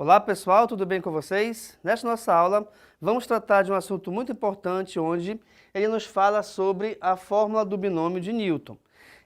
Olá pessoal, tudo bem com vocês? Nesta nossa aula vamos tratar de um assunto muito importante onde ele nos fala sobre a fórmula do binômio de Newton.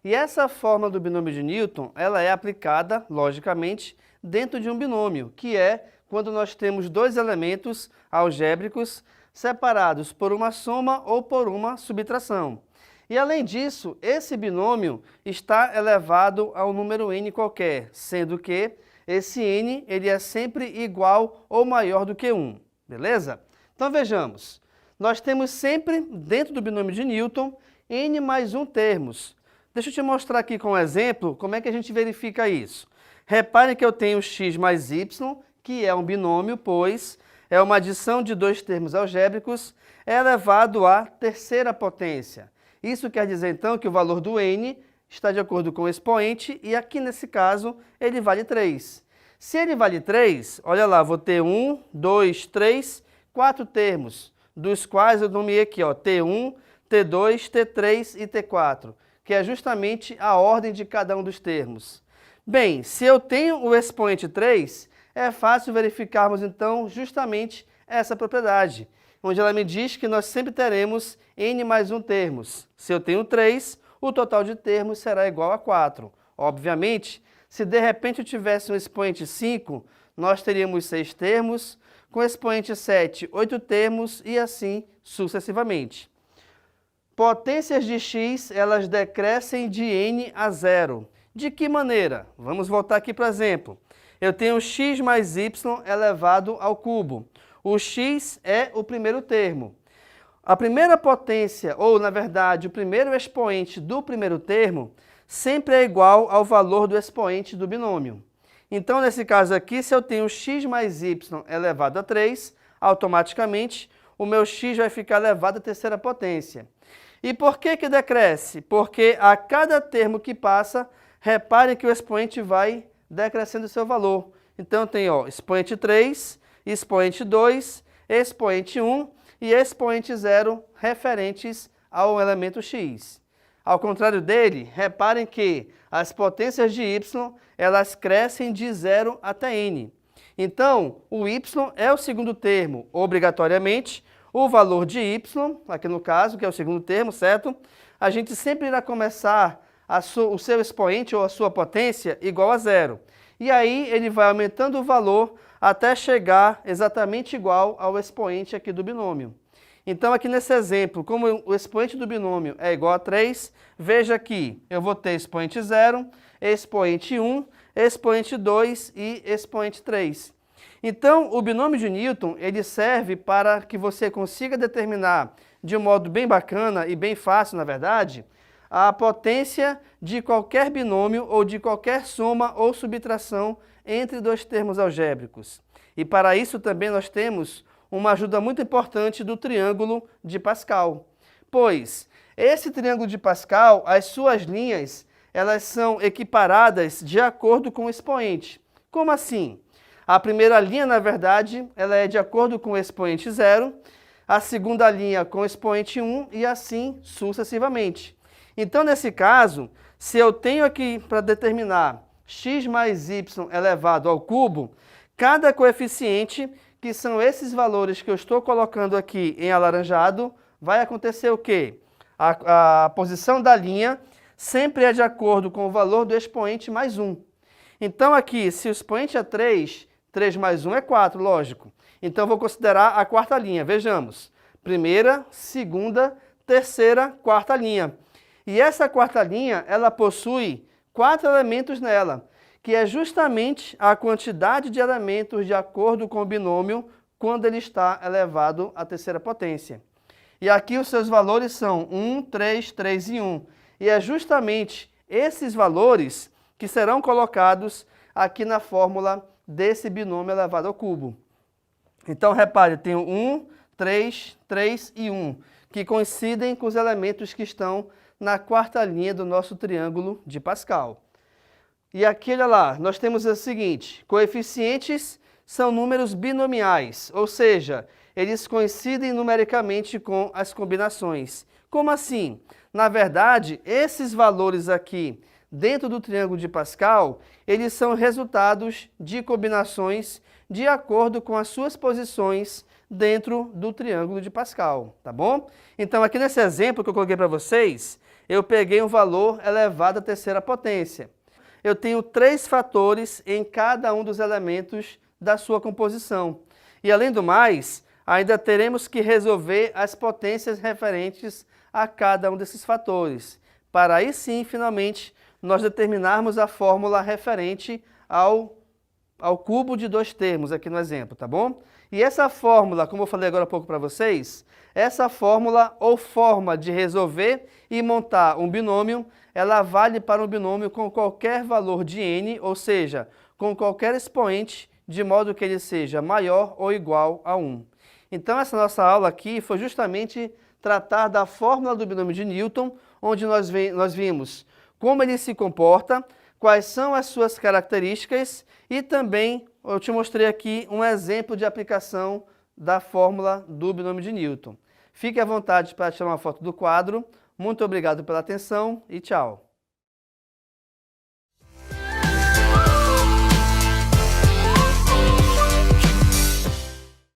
E essa fórmula do binômio de Newton, ela é aplicada, logicamente, dentro de um binômio, que é quando nós temos dois elementos algébricos separados por uma soma ou por uma subtração. E além disso, esse binômio está elevado ao número n qualquer, sendo que esse n ele é sempre igual ou maior do que 1, beleza? Então vejamos, nós temos sempre dentro do binômio de Newton n mais 1 termos. Deixa eu te mostrar aqui com um exemplo como é que a gente verifica isso. Repare que eu tenho x mais y, que é um binômio, pois é uma adição de dois termos algébricos elevado à terceira potência. Isso quer dizer então que o valor do n está de acordo com o expoente e aqui nesse caso ele vale 3. Se ele vale 3, olha lá, vou ter 1, 2, 3, 4 termos, dos quais eu nomeei aqui, ó, T1, T2, T3 e T4, que é justamente a ordem de cada um dos termos. Bem, se eu tenho o expoente 3, é fácil verificarmos então justamente essa propriedade, onde ela me diz que nós sempre teremos n mais 1 termos. Se eu tenho 3, o total de termos será igual a 4. Obviamente, se de repente eu tivesse um expoente 5, nós teríamos 6 termos, com expoente 7, 8 termos e assim sucessivamente. Potências de x, elas decrescem de n a 0. De que maneira? Vamos voltar aqui para o exemplo. Eu tenho x mais y elevado ao cubo. O x é o primeiro termo. A primeira potência, ou na verdade o primeiro expoente do primeiro termo, sempre é igual ao valor do expoente do binômio. Então, nesse caso aqui, se eu tenho x mais y elevado a 3, automaticamente o meu x vai ficar elevado à terceira potência. E por que que decresce? Porque a cada termo que passa, reparem que o expoente vai decrescendo o seu valor. Então, tem expoente 3, expoente 2, expoente 1 e expoente 0 referentes ao elemento x. Ao contrário dele, reparem que as potências de y, elas crescem de 0 até n. Então, o y é o segundo termo, obrigatoriamente. O valor de y, aqui no caso, que é o segundo termo, certo? A gente sempre irá começar o seu expoente ou a sua potência igual a 0. E aí ele vai aumentando o valor até chegar exatamente igual ao expoente aqui do binômio. Então, aqui nesse exemplo, como o expoente do binômio é igual a 3, veja que eu vou ter expoente 0, expoente 1, expoente 2 e expoente 3. Então, o binômio de Newton, ele serve para que você consiga determinar de um modo bem bacana e bem fácil, na verdade, a potência de qualquer binômio ou de qualquer soma ou subtração entre dois termos algébricos. E para isso também nós temos uma ajuda muito importante do triângulo de Pascal. Pois esse triângulo de Pascal, as suas linhas, elas são equiparadas de acordo com o expoente. Como assim? A primeira linha, na verdade, ela é de acordo com o expoente 0, a segunda linha com o expoente 1 e assim sucessivamente. Então, nesse caso, se eu tenho aqui para determinar x mais y elevado ao cubo, cada coeficiente, que são esses valores que eu estou colocando aqui em alaranjado, vai acontecer o quê? A posição da linha sempre é de acordo com o valor do expoente mais 1. Então, aqui, se o expoente é 3, 3 mais 1 é 4, lógico. Então, vou considerar a quarta linha. Vejamos. Primeira, segunda, terceira, quarta linha. E essa quarta linha, ela possui 4 elementos nela, que é justamente a quantidade de elementos de acordo com o binômio quando ele está elevado à terceira potência. E aqui os seus valores são 1, 3, 3 e 1. E é justamente esses valores que serão colocados aqui na fórmula desse binômio elevado ao cubo. Então, repare, eu tenho 1, 3, 3 e 1, que coincidem com os elementos que estão na quarta linha do nosso triângulo de Pascal. E aqui, olha lá, nós temos o seguinte, coeficientes são números binomiais, ou seja, eles coincidem numericamente com as combinações. Como assim? Na verdade, esses valores aqui dentro do triângulo de Pascal, eles são resultados de combinações de acordo com as suas posições dentro do triângulo de Pascal, tá bom? Então, aqui nesse exemplo que eu coloquei para vocês, eu peguei um valor elevado à terceira potência. Eu tenho 3 fatores em cada um dos elementos da sua composição. E, além do mais, ainda teremos que resolver as potências referentes a cada um desses fatores, para aí sim, finalmente, nós determinarmos a fórmula referente ao cubo de 2 termos, aqui no exemplo, tá bom? E essa fórmula, como eu falei agora há pouco para vocês, essa fórmula ou forma de resolver e montar um binômio, ela vale para um binômio com qualquer valor de n, ou seja, com qualquer expoente, de modo que ele seja maior ou igual a 1. Então, essa nossa aula aqui foi justamente tratar da fórmula do binômio de Newton, onde nós vimos como ele se comporta, quais são as suas características e também eu te mostrei aqui um exemplo de aplicação da fórmula do binômio de Newton. Fique à vontade para tirar uma foto do quadro. Muito obrigado pela atenção e tchau!